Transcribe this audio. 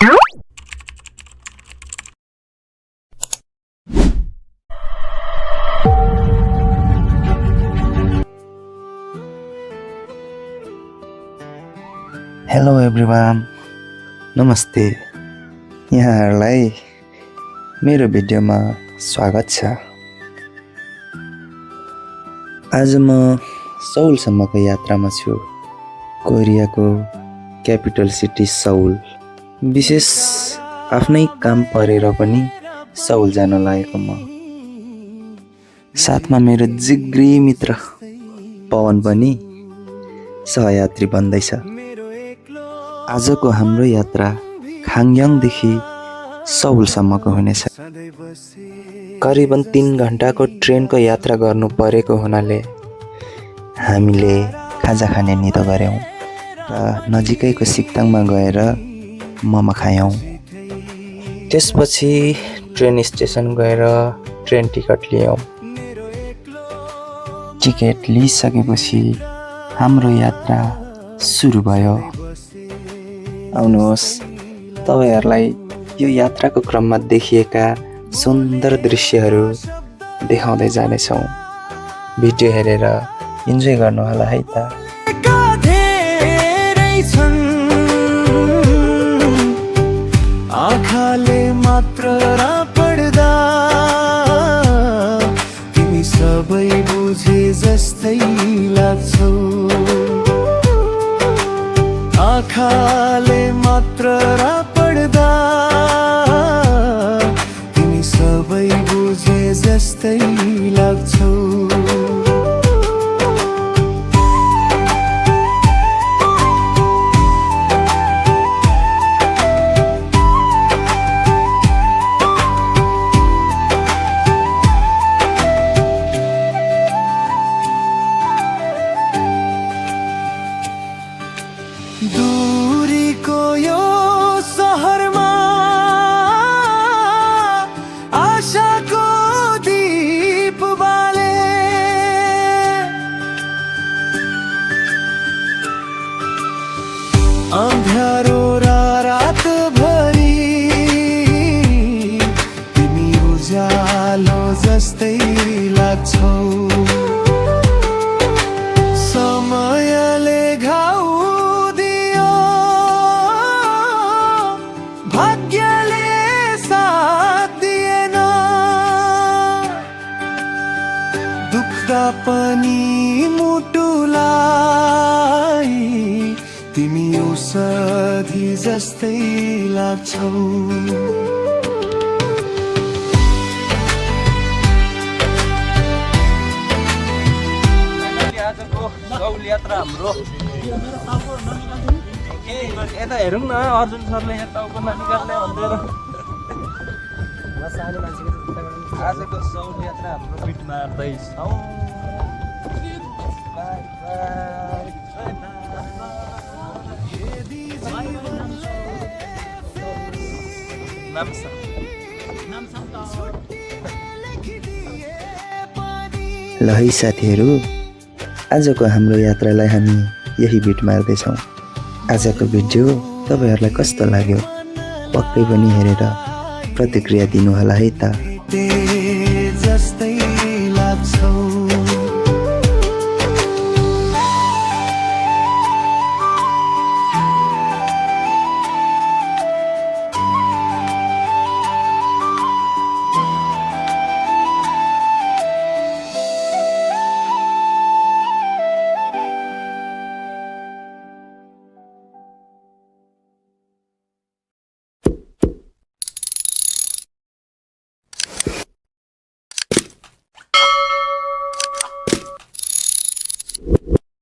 Hello everyone, नमस्ते। यहाँहरूलाई मेरो भिडियोमा स्वागत छ। आज म सौलसम्मको यात्रामा छु। कोरियाको क्यापिटल सिटी सौल। विशेष आफ्नै काम परेर पनि सौल जान लागेको म। साथमा मेरो जिग्री मित्र पवन पनि सहयात्री बन्दैछ। आजको हाम्रो यात्रा खाङयाङदेखि सौलसम्मको हुनेछ। करिबन 3 घण्टाको ट्रेनको यात्रा गर्नु परेको हुनाले हामीले खाजा खाने नितो गर्यौं र नजिकैको सिक्ताङमा गएर मोमो खायौं। त्यसपछि ट्रेन स्टेसन गएर ट्रेन टिकट लियौं। टिकट लिइसकेपछि हाम्रो यात्रा सुरु भयो। आउनुहोस्, तपाईहरुलाई यो यात्राको क्रममा देखिएका सुन्दर दृश्यहरू देखाउँदै जानेछौं। भिडियो हेरेर इन्जोय गर्नु होला है त। आँखाले मात्र पढ्दा तिमी सबै बुझे जस्तै लाग्छौ। आँखाले मात्र पढ्दा तिमी सबै बुझे जस्तै लाग्छौ। दूरीको यो सहरमा आशाको दीप बाले अँध्यारो रात भरि तिमी उज्यालो जस्तै लाग्छौ। समयले घाउ भाग्यले साथ दिएन, दुख्दा पनि मुटुलाई तिमी औषधि जस्तै लाग्छौ। आजको सौल यात्रा हाम्रो यता हेरौँ न, अर्जुन सरले यहाँ टाउको ननिकाल्ने भन्दै आजको सौल यात्रा हाम्रो पिट मार्दैछौँ। ल है साथीहरू, आजको हाम्रो यात्रालाई हामी यही बिट मार्दैछौँ। आजको भिडियो तपाईहरुलाई कस्तो लाग्यो पक्कै पनि हेरेर प्रतिक्रिया दिनु होला है त। जस्तै लाग्छौ।